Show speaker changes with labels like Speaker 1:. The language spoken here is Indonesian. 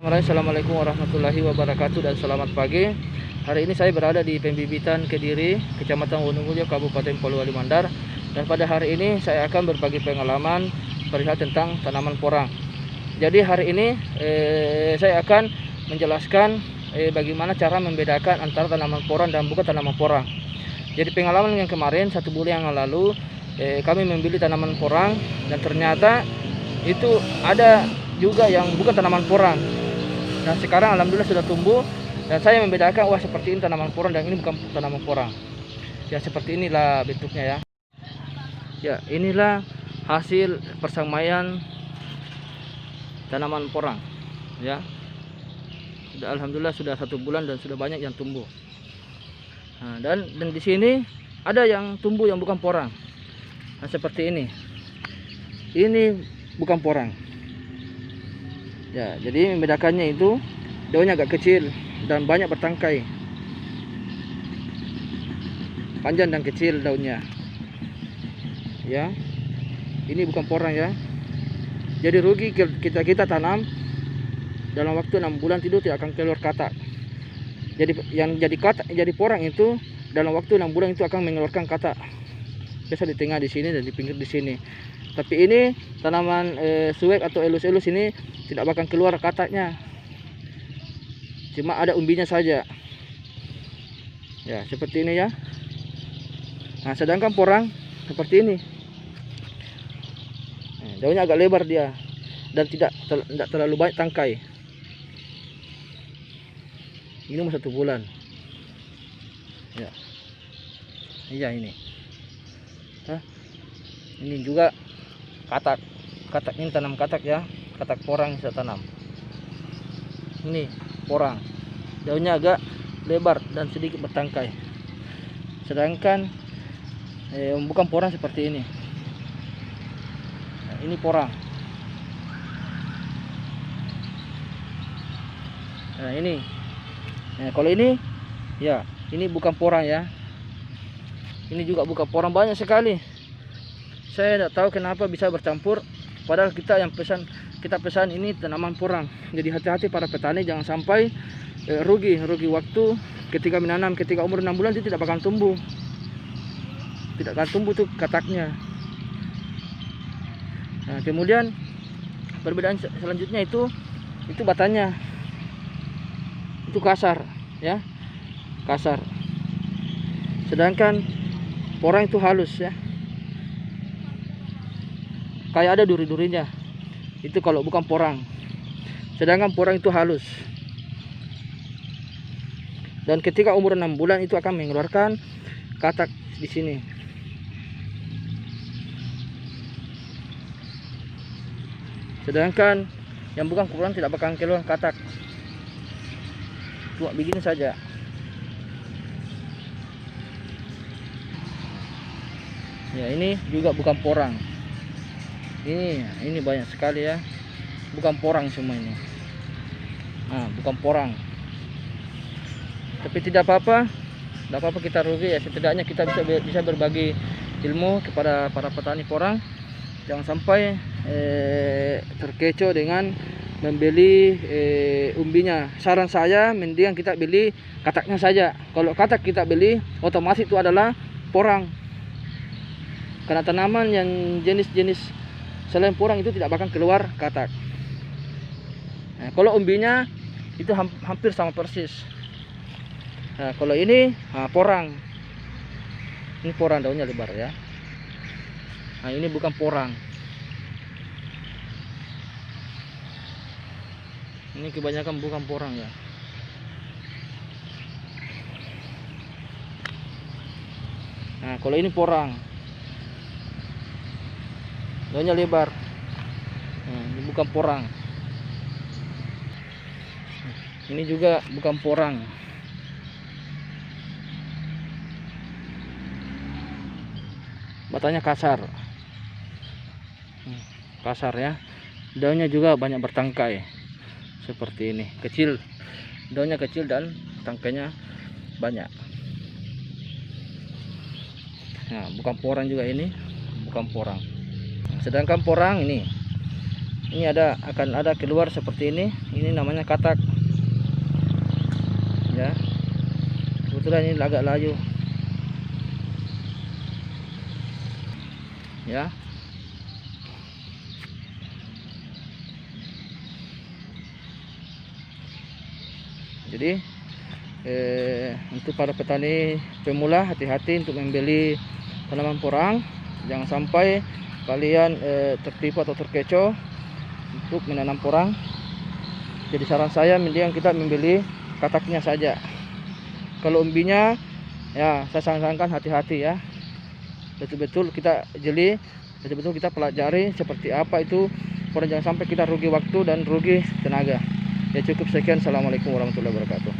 Speaker 1: Assalamualaikum warahmatullahi wabarakatuh dan selamat pagi. Hari ini saya berada di Pembibitan Kediri, Kecamatan Wonogiri, Kabupaten Polewali Mandar. Dan pada hari ini saya akan berbagi pengalaman perihal tentang tanaman porang. Jadi hari ini saya akan menjelaskan bagaimana cara membedakan antara tanaman porang dan bukan tanaman porang. Jadi pengalaman yang kemarin 1 bulan yang lalu kami membeli tanaman porang dan ternyata itu ada juga yang bukan tanaman porang. Nah sekarang alhamdulillah sudah tumbuh dan saya membedakan, wah seperti ini tanaman porang dan ini bukan tanaman porang. Ya seperti inilah bentuknya ya. Ya inilah hasil persamaian tanaman porang ya. Sudah alhamdulillah sudah 1 bulan dan sudah banyak yang tumbuh. Nah, dan di sini ada yang tumbuh yang bukan porang. Nah seperti ini. Ini bukan porang. Ya, jadi membedakannya itu daunnya agak kecil dan banyak bertangkai. Panjang dan kecil daunnya. Ya. Ini bukan porang ya. Jadi rugi kita tanam dalam waktu 6 bulan itu tidak akan keluar katak. Jadi yang jadi porang itu dalam waktu 6 bulan itu akan mengeluarkan katak. Biasa di tengah di sini dan di pinggir di sini. Tapi ini tanaman suwek atau elus-elus ini tidak bakal keluar kataknya. Cuma ada umbinya saja. Ya, seperti ini ya. Nah, sedangkan porang seperti ini. Nah, daunnya agak lebar dia dan tidak terlalu banyak tangkai. Ini umur 1 bulan. Ya. Iya ini. Hah? Ini juga katak ini tanam katak ya, katak porang saya tanam. Ini porang, daunnya agak lebar dan sedikit bertangkai. Sedangkan bukan porang seperti ini. Nah, ini porang. Nah ini, nah, kalau ini ya ini bukan porang ya. Ini juga bukan porang, banyak sekali. Saya tidak tahu kenapa bisa bercampur, padahal kita pesan ini tanaman porang. Jadi hati-hati para petani, jangan sampai rugi waktu ketika menanam. Ketika umur 6 bulan itu tidak akan tumbuh, tuh kataknya. Nah, kemudian perbedaan selanjutnya itu batanya itu kasar ya, kasar. Sedangkan porang itu halus ya, kayak ada duri-durinya. Itu kalau bukan porang. Sedangkan porang itu halus. Dan ketika umur 6 bulan itu akan mengeluarkan katak di sini. Sedangkan yang bukan porang tidak bakal keluar katak. Cuma begini saja. Ya ini juga bukan porang. Ini banyak sekali ya, bukan porang semua ini. Nah, bukan porang. Tapi tidak apa-apa, kita rugi ya. Setidaknya kita bisa berbagi ilmu kepada para petani porang. Jangan sampai terkecoh dengan membeli umbinya. Saran saya mendingan kita beli kataknya saja. Kalau katak kita beli, otomatis itu adalah porang. Karena tanaman yang jenis-jenis selain porang itu tidak bakal keluar katak. Nah, kalau umbinya itu hampir sama persis. Nah, kalau ini porang. Ini porang, daunnya lebar ya. Nah, ini bukan porang. Ini kebanyakan bukan porang ya. Nah, kalau ini porang, daunnya lebar. Nah, ini bukan porang. Ini juga bukan porang. Batanya kasar. Kasar ya. Daunnya juga banyak bertangkai. Seperti ini. Kecil. Daunnya kecil dan tangkainya banyak. Nah, bukan porang juga ini. Bukan porang. Sedangkan porang ini ini akan ada keluar seperti ini namanya katak ya. Kebetulan ini agak layu ya. Jadi untuk para petani pemula, hati-hati untuk membeli tanaman porang. Jangan sampai kalian tertipu atau terkecoh untuk menanam porang. Jadi saran saya mending kita membeli kataknya saja. Kalau umbinya ya saya sarankan hati-hati ya. Betul-betul kita jeli, betul-betul kita pelajari seperti apa itu porang, jangan sampai kita rugi waktu dan rugi tenaga. Ya cukup sekian. Assalamualaikum warahmatullahi wabarakatuh.